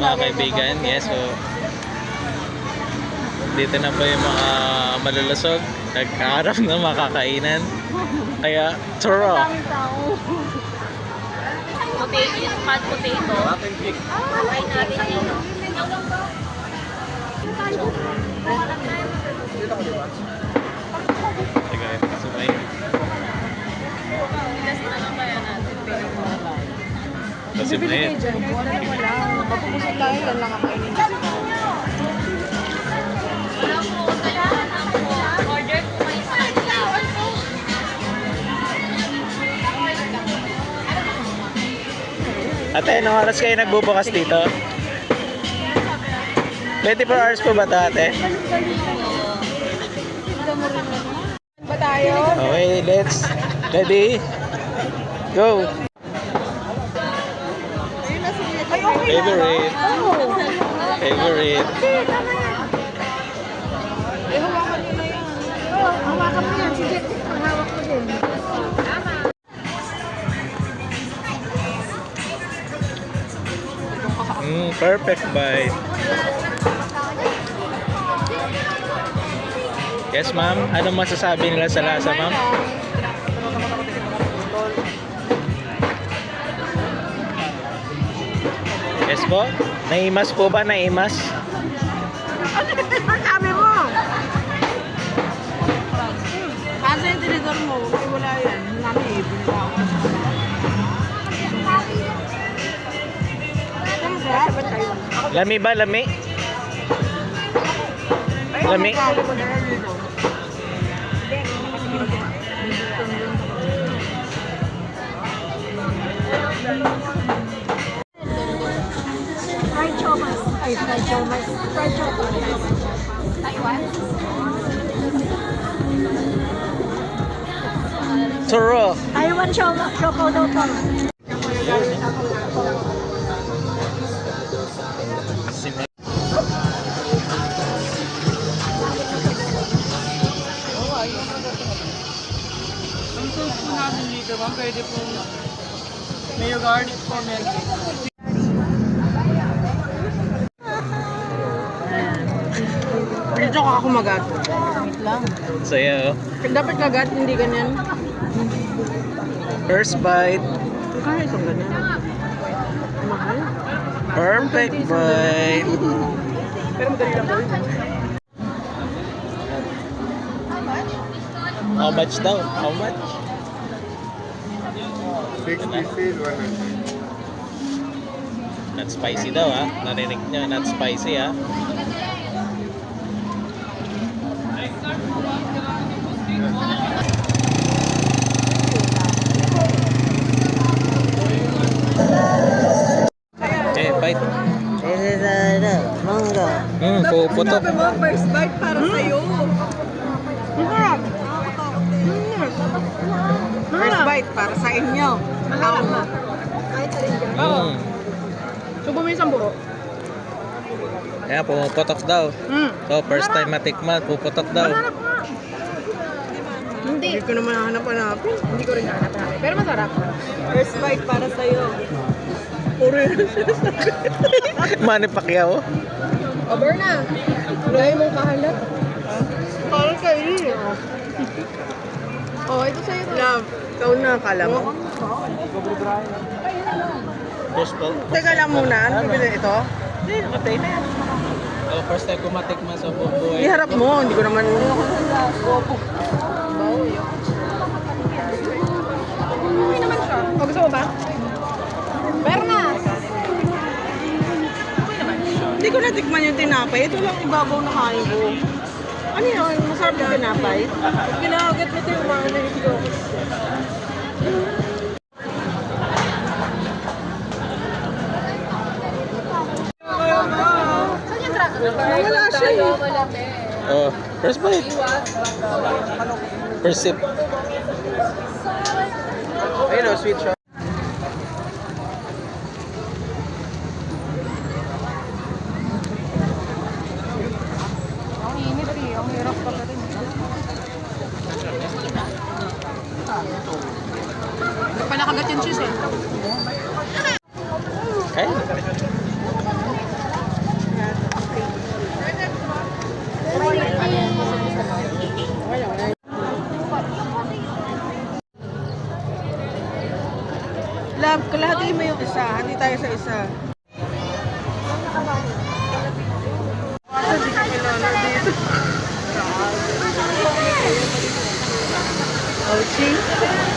mga kaibigan. Yes, so dito na po yung mga malulusog. Nagkaharap ng makakainan. Kaya, turo. Potato, hot potato. Try natin yun. Teka, sumay. Last na lang kaya natin. Kasi may Wala. Mapupusok tayo. Yan lang ang kainin. Order po kayo sa kanila. Ate, anong oras kayo nagbubukas dito? 24 hours po ba ito, ate? Ba tayo? Okay, let's. Ready? Go! Favorite. Favorite. Eh, hawakan nyo na yan. Oo, hawakan mo yan. Sige, hawak ko din. Perfect bite. Yes, ma'am. Anong masasabi nila sa lasa, ma'am? Yes po? Naimas po ba? Naimas? Ang dami mo! Kasi yung tinidor mo, ay wala yan. Nami, binila ako. Lami ba? Lami? Lami? Fried chomas. Ay, fried chomas. Fried chomas. Taiwan? Turo. Taiwan choco daw to. Ang sauce po namin dito, ma'am, pwede po mayo garlic po, meron. Dito ka ako magat. Wait lang. Saya, oh. Dapat kagat, hindi ganyan. First bite. Kaya isang ganyan. Mahal. Perfect bite. Pero madali lang gawin. How much daw? How much? 6 pieces, 100. Not spicy daw, ha? Narinig nyo, not spicy, ha? Okay, bite. Mangga. Puputok. Sabi mo, first bite para sa'yo. Masarap. First bite para sa inyo. Masarap na. Subo mo yung isang buo. Kaya pumuputok daw. So, first time matikman, puputok daw. Hindi ko naman hanap-hanapin. Hindi ko rin hanap-hanapin. Pero masarap. First bite para sa'yo. Puro yun ang sinasabi. Manny Pacquiao. Over na. Dahil mong kahanap. Parang kayo. Oh, ito sa'yo. Love, ikaw na, kala mo. First po. Teka lang muna, ano bibili ito? Hindi, nakatay na yan. So, first time ko matikman sa buong buhay. Iharap mo, hindi ko naman... Okay naman siya. O, gusto mo ba? Meron na! Hindi ko natikman yung tinapay. Ito lang ibabaw na kain ko. Ano yun? Masarap yung tinapay? Ginagat mo ito yung mga nahito. Wala siya eh. Oh, first bite. First sip. Ayun o, sweet shop. Ang init eh. Ang hirap pala rin. Hindi pa nakagat yung cheese eh. Okay. Love, kalahati mo yung isa. Hindi tayo sa isa. Kasi di ka kilala dito. Ouchie.